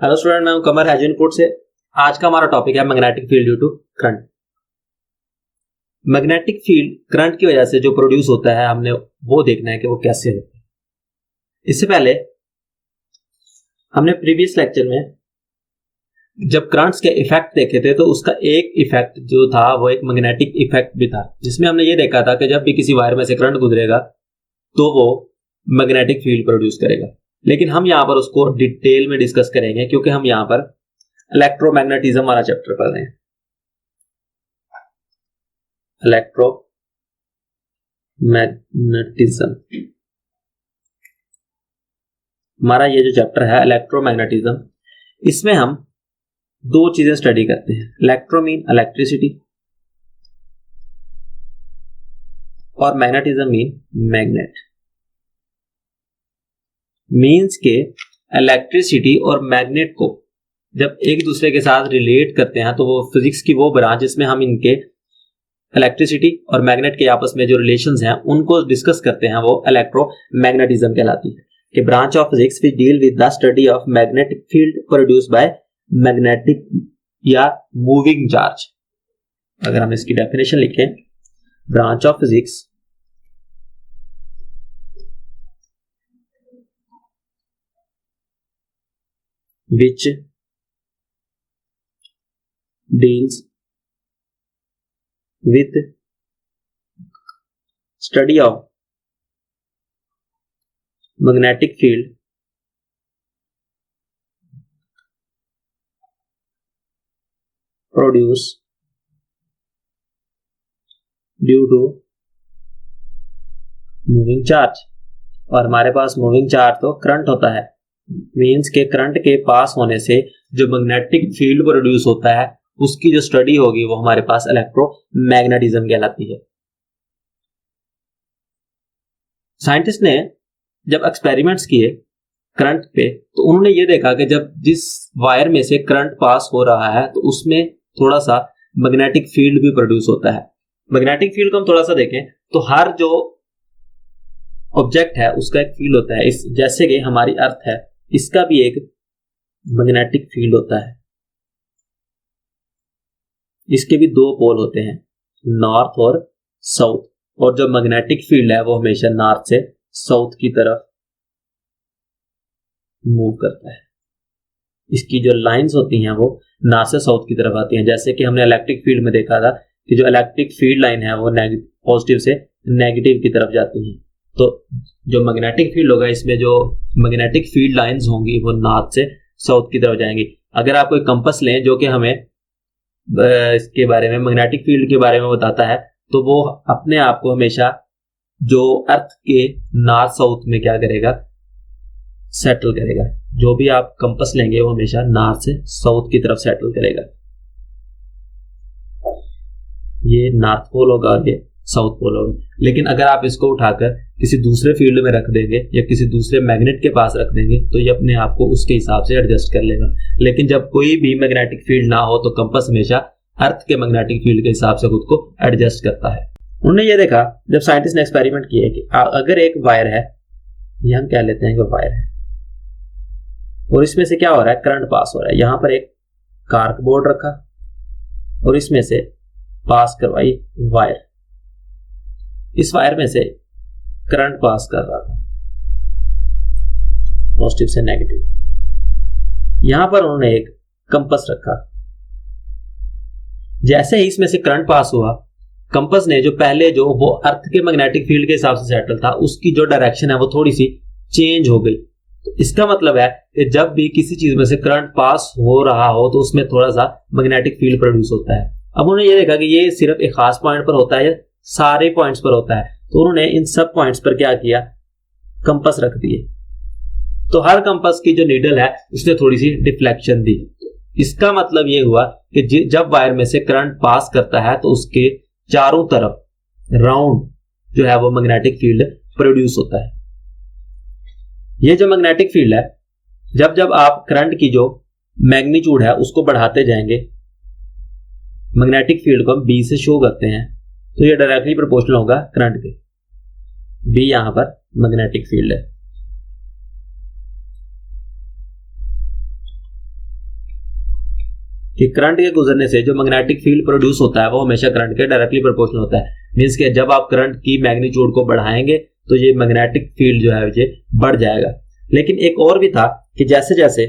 Hello student, मैं हूं कमर हैजिनपुर से। आज का हमारा टॉपिक है magnetic field due to current. Magnetic field current की वजह से जो प्रोड्यूस होता है, हमने वो देखना है कि वो कैसे होता है। इससे पहले हमने प्रीवियस लेक्चर में जब करंट्स के इफेक्ट देखे थे, तो उसका एक इफेक्ट जो था वो एक मैग्नेटिक इफेक्ट भी था, जिसमें हमने ये देखा था कि जब भी किसी वायर में से करंट गुजरेगा तो वो मैग्नेटिक फील्ड प्रोड्यूस करेगा। लेकिन हम यहाँ पर उसको डिटेल में डिस्कस करेंगे, क्योंकि हम यहाँ पर इलेक्ट्रोमैग्नेटिज्म वाला चैप्टर पढ़ रहे हैं। इलेक्ट्रोमैग्नेटिज्म, हमारा ये जो चैप्टर है इलेक्ट्रोमैग्नेटिज्म, इसमें हम दो चीजें स्टडी करते हैं। इलेक्ट्रो मीन इलेक्ट्रिसिटी और मैग्नेटिज्म मीन मैग्नेट। मीन्स के इलेक्ट्रिसिटी और मैग्नेट को जब एक दूसरे के साथ रिलेट करते हैं तो वो फिजिक्स की वो ब्रांच जिसमें हम इनके इलेक्ट्रिसिटी और मैग्नेट के आपस में जो रिलेशंस हैं उनको डिस्कस करते हैं, वो इलेक्ट्रोमैग्नेटिज्म कहलाती है। कि branch of physics we deal with the study of magnetic field produced by magnetic या मूविंग चार्ज। अगर हम इसकी डेफिनेशन लिखें, branch of physics which deals with study of magnetic field produced due to moving charge। और हमारे पास moving charge तो current होता है। मीन्स के करंट के पास होने से जो मैग्नेटिक फील्ड प्रोड्यूस होता है उसकी जो स्टडी होगी वो हमारे पास इलेक्ट्रोमैग्नेटिज्म कहलाती है। साइंटिस्ट ने जब एक्सपेरिमेंट्स किए करंट पे, तो उन्होंने ये देखा कि जब जिस वायर में से करंट पास हो रहा है तो उसमें थोड़ा सा मैग्नेटिक फील्ड भी प्रोड्यूस होता है। मैग्नेटिक फील्ड को हम थोड़ा सा देखें तो हर जो ऑब्जेक्ट है उसका एक फील्ड होता है। इस जैसे कि हमारी अर्थ है, इसका भी एक मैग्नेटिक फील्ड होता है। इसके भी दो पोल होते हैं, नॉर्थ और साउथ, और जो मैग्नेटिक फील्ड है वो हमेशा नॉर्थ से साउथ की तरफ मूव करता है। इसकी जो लाइंस होती हैं वो नॉर्थ से साउथ की तरफ आती हैं। जैसे कि हमने इलेक्ट्रिक फील्ड में देखा था कि जो इलेक्ट्रिक फील्ड लाइन है वो पॉजिटिव से नेगेटिव की तरफ जाती है। तो जो मैग्नेटिक फील्ड होगा, इसमें जो मैग्नेटिक फील्ड लाइंस होंगी वो नॉर्थ से साउथ की तरफ जाएंगी। अगर आप कोई कंपास लें जो कि हमें इसके बारे में, मैग्नेटिक फील्ड के बारे में बताता है, तो वो अपने आप को हमेशा जो अर्थ के नॉर्थ साउथ में क्या करेगा, सेटल करेगा। जो भी आप कंपास लेंगे वो हमेशा नॉर्थ से साउथ की तरफ सेटल करेगा। ये नॉर्थ पोल होगा और ये साउथ पोल होगा। लेकिन अगर आप इसको उठाकर किसी दूसरे फील्ड में रख देंगे या किसी दूसरे मैग्नेट के पास रख देंगे तो ये अपने आप को उसके हिसाब से एडजस्ट कर लेगा। लेकिन जब कोई भी मैग्नेटिक फील्ड ना हो तो कंपास हमेशा अर्थ के मैग्नेटिक फील्ड के हिसाब से खुद को एडजस्ट करता है। उन्होंने ये देखा जब साइंटिस्ट ने एक्सपेरिमेंट किए कि अगर एक वायर है, ये हम कह लेते हैं कि वायर है, और इसमें से क्या हो रहा है, करंट पास हो रहा है। यहां पर एक कार्क बोर्ड रखा और इसमें से पास करवाई वायर। इस वायर में से करंट पास कर रहा था पॉजिटिव से नेगेटिव। यहां पर उन्होंने एक कंपास रखा। जैसे ही इसमें से करंट पास हुआ, कंपास ने जो पहले जो वो अर्थ के मैग्नेटिक फील्ड के हिसाब से सेटल था, उसकी जो डायरेक्शन है वो थोड़ी सी चेंज हो गई। तो इसका मतलब है कि जब भी किसी चीज में से करंट पास हो रहा हो तो उसमें थोड़ा सा मैग्नेटिक फील्ड प्रोड्यूस होता है। अब उन्होंने ये देखा कि ये सिर्फ एक खास पॉइंट पर होता है या सारे पॉइंट्स पर होता है, तो उन्होंने इन सब पॉइंट्स पर क्या किया, कंपास रख दिए। तो हर कंपास की जो नीडल है उसने थोड़ी सी डिफ्लेक्शन दी। इसका मतलब ये हुआ कि जब वायर में से करंट पास करता है तो उसके चारों तरफ राउंड जो है वो मैग्नेटिक फील्ड प्रोड्यूस होता है। ये जो मैग्नेटिक फील्ड है, जब जब आप करंट की जो मैग्नीट्यूड है उसको बढ़ाते जाएंगे, मैग्नेटिक फील्ड को हम बी से शो करते हैं, तो ये डायरेक्टली प्रोपोर्शनल होगा करंट के। बी यहां पर मैग्नेटिक फील्ड है। कि करंट के गुजरने से जो मैग्नेटिक फील्ड प्रोड्यूस होता है वो हमेशा करंट के डायरेक्टली प्रोपोर्शनल होता है। मींस कि जब आप करंट की मैग्नीट्यूड को बढ़ाएंगे तो ये मैग्नेटिक फील्ड जो है ये बढ़ जाएगा। लेकिन एक और भी था कि जैसे जैसे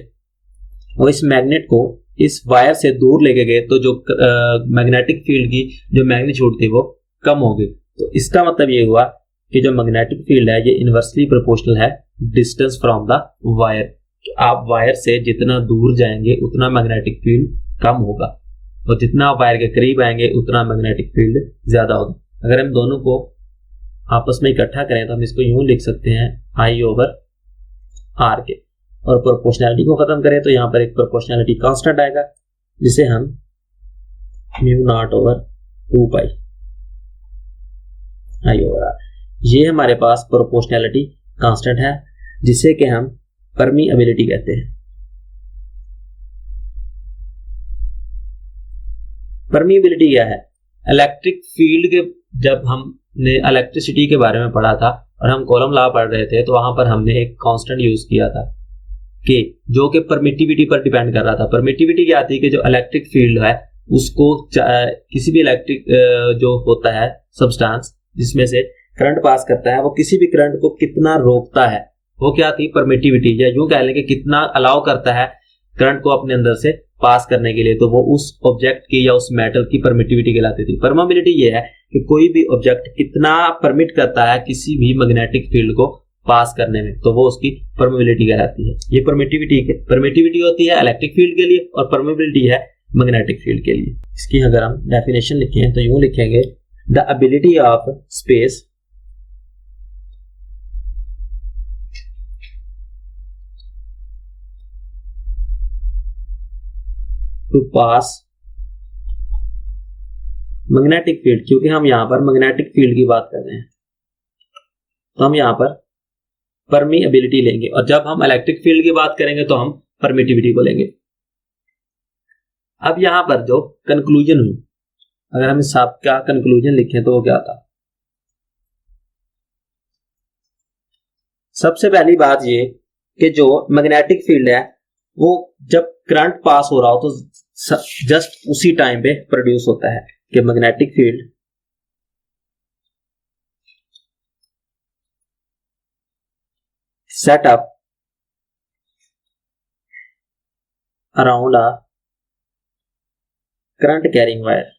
वो इस मैग्नेट को इस वायर से दूर लेके गए तो जो मैग्नेटिक फील्ड की जो मैग्नीट्यूड थी वो कम हो गई। तो इसका मतलब ये हुआ कि जो मैग्नेटिक फील्ड है ये इनवर्सली प्रोपोर्शनल है डिस्टेंस फ्रॉम द वायर। तो आप वायर से जितना दूर जाएंगे उतना मैग्नेटिक फील्ड कम होगा और जितना आप वायर के करीब आएंगे उतना मैग्नेटिक फील्ड ज्यादा होगा। अगर हम दोनों को आपस में इकट्ठा करें तो हम इसको यूं लिख सकते हैं I/R के, और प्रोपोर्शनैलिटी को खत्म करें तो यहाँ पर एक प्रोपोर्शनैलिटी कांस्टेंट आएगा जिसे हम μ0/2π I/R। ये हमारे पास प्रोपोर्शनैलिटी कांस्टेंट है जिसे कि हम परमीएबिलिटी कहते हैं। परमीएबिलिटी क्या है? इलेक्ट्रिक फील्ड के जब हमने इलेक्ट्रिसिटी के बारे में पढ़ा था और हम कॉलम लॉ पढ़ रहे थे तो वहां पर हमने एक कांस्टेंट यूज किया था कि जो कि परमिटिविटी पर डिपेंड कर रहा था। परमिटिविटी क्या आती है कि जो इलेक्ट्रिक फील्ड है उसको किसी भी इलेक्ट्रिक जो होता है सब्सटेंस जिसमें से करंट पास करता है वो किसी भी करंट को कितना रोकता है वो क्या थी? परमिटिविटी, या यूं कह लें कि कितना अलाउ करता है करंट को अपने अंदर से पास करने के लिए, तो वो उस ऑब्जेक्ट की या उस मेटल की परमिटिविटी कहलाती थी। परमेबिलिटी ये है कि कोई भी ऑब्जेक्ट कितना परमिट करता है किसी भी मैग्नेटिक फील्ड को पास करने में, तो वो उसकी परमेबिलिटी कहलाती है। ये परमिटिविटी होती है इलेक्ट्रिक फील्ड के लिए और परमेबिलिटी है मैग्नेटिक फील्ड के लिए। इसकी अगर हम डेफिनेशन लिखें तो यूं लिखेंगे the ability of space to pass magnetic field, क्योंकि हम यहां पर मैग्नेटिक फील्ड की बात कर रहे हैं तो हम यहां पर परमीएबिलिटी लेंगे, और जब हम इलेक्ट्रिक फील्ड की बात करेंगे तो हम परमिटिविटी को लेंगे। अब यहां पर जो कंक्लूजन हुई, अगर हम इस सब का कंक्लूजन लिखें तो वो क्या था? सबसे पहली बात ये कि जो मैग्नेटिक फील्ड है वो जब करंट पास हो रहा हो तो जस्ट उसी टाइम पे प्रोड्यूस होता है कि magnetic field set up around a current carrying wire,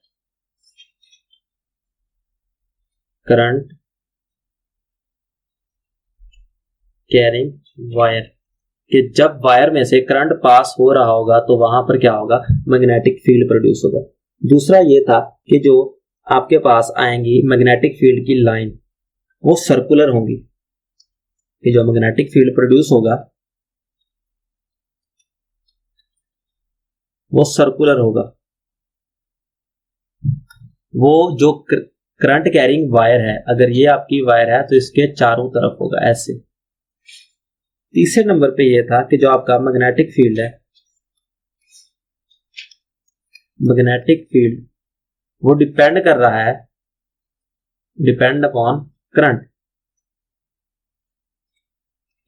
current carrying wire, कि जब वायर में से करंट पास हो रहा होगा तो वहां पर क्या होगा? मैग्नेटिक फील्ड प्रोड्यूस होगा। दूसरा ये था कि जो आपके पास आएंगी मैग्नेटिक फील्ड की लाइन वो सर्कुलर होंगी, कि जो मैग्नेटिक फील्ड प्रोड्यूस होगा वो सर्कुलर होगा। वो जो करंट कैरिंग वायर है, अगर ये आपकी वायर है तो इसके चारों तरफ होगा ऐसे। तीसरे नंबर पे ये था कि जो आपका मैग्नेटिक फील्ड है, मैग्नेटिक फील्ड वो डिपेंड कर रहा है, डिपेंड अपॉन करंट,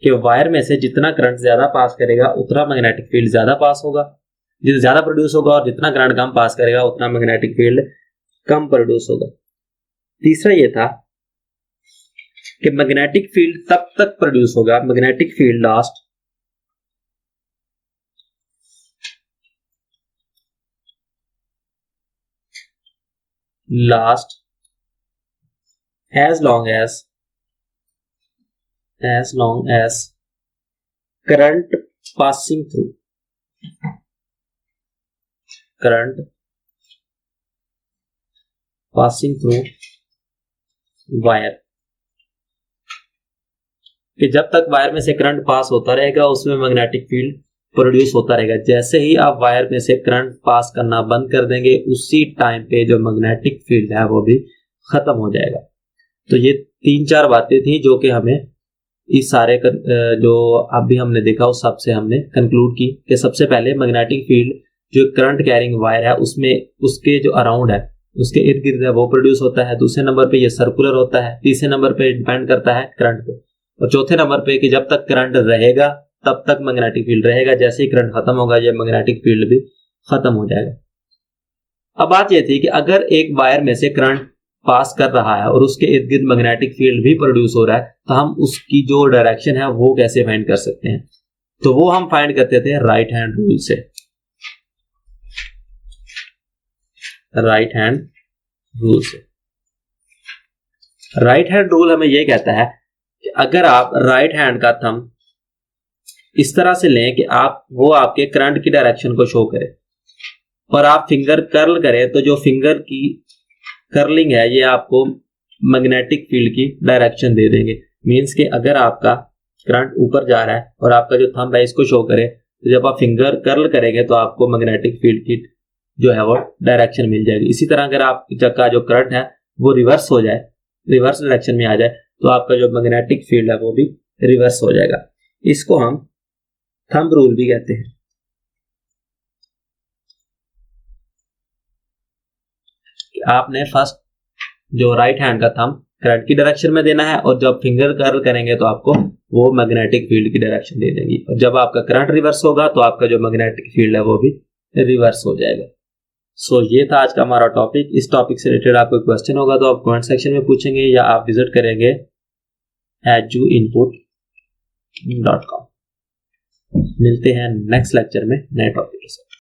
कि वायर में से जितना करंट ज्यादा पास करेगा उतना मैग्नेटिक फील्ड ज्यादा पास होगा, जितना ज्यादा प्रोड्यूस होगा, और जितना करंट कम पास करेगा उतना मैग्नेटिक फील्ड कम प्रोड्यूस होगा। तीसरा ये था कि मैग्नेटिक फील्ड तब तक प्रोड्यूस होगा, magnetic field last as long as current passing through wire, कि जब तक वायर में से करंट पास होता रहेगा उसमें मैग्नेटिक फील्ड प्रोड्यूस होता रहेगा। जैसे ही आप वायर में से करंट पास करना बंद कर देंगे उसी टाइम पे जो मैग्नेटिक फील्ड है वो भी खत्म हो जाएगा। तो ये 3-4 बातें थी जो कि हमें इस सारे जो अभी हमने देखा उस सब से हमने कंक्लूड की कि सबसे पहले मैग्नेटिक फील्ड जो करंट कैरिंग वायर है उसमें उसके जो अराउंड है उसके इर्द गिर्द है वो प्रोड्यूस होता है। दूसरे नंबर पे ये सर्कुलर होता है। तीसरे नंबर पे डिपेंड करता है करंट पे, और चौथे नंबर पे कि जब तक करंट रहेगा तब तक मैग्नेटिक फील्ड रहेगा, जैसे ही करंट खत्म होगा ये मैग्नेटिक फील्ड भी खत्म हो जाएगा। अब बात यह थी कि अगर एक वायर में से करंट पास कर रहा है और उसके इर्द गिर्द मैग्नेटिक फील्ड भी प्रोड्यूस हो रहा है, तो हम उसकी जो डायरेक्शन है वो कैसे फाइंड कर सकते हैं? तो वो हम फाइंड करते थे राइट हैंड रूल से। राइट हैंड रूल से, राइट हैंड रूल हमें यह कहता है कि अगर आप राइट हैंड का थंब इस तरह से लें कि वो आपके करंट की डायरेक्शन को शो करे और आप फिंगर कर्ल करें, तो जो फिंगर की कर्लिंग है ये आपको मैग्नेटिक फील्ड की डायरेक्शन दे देंगे। मींस कि अगर आपका करंट ऊपर जा रहा है और आपका जो थंब है इसको शो करे, तो जब आप फिंगर कर्ल करेंगे तो आपको मैग्नेटिक फील्ड की जो है वो डायरेक्शन मिल जाएगी। इसी तरह अगर आपका जो करंट है वो रिवर्स हो जाए, रिवर्स डायरेक्शन में आ जाए, तो आपका जो मैग्नेटिक फील्ड है वो भी रिवर्स हो जाएगा। इसको हम थंब रूल भी कहते हैं। आपने फर्स्ट जो राइट हैंड का थंब करंट की डायरेक्शन में देना है और जब फिंगर कर्ल करेंगे तो आपको वो मैग्नेटिक फील्ड की डायरेक्शन दे देंगी, और जब आपका करंट रिवर्स होगा तो आपका जो मैग्नेटिक फील्ड है वो भी रिवर्स हो जाएगा। सो ये था आज का हमारा टॉपिक। इस टॉपिक से रिलेटेड आपको क्वेश्चन होगा तो आप कमेंट सेक्शन में पूछेंगे या आप विजिट करेंगे eduinput.com। मिलते हैं नेक्स्ट लेक्चर में नए टॉपिक के साथ।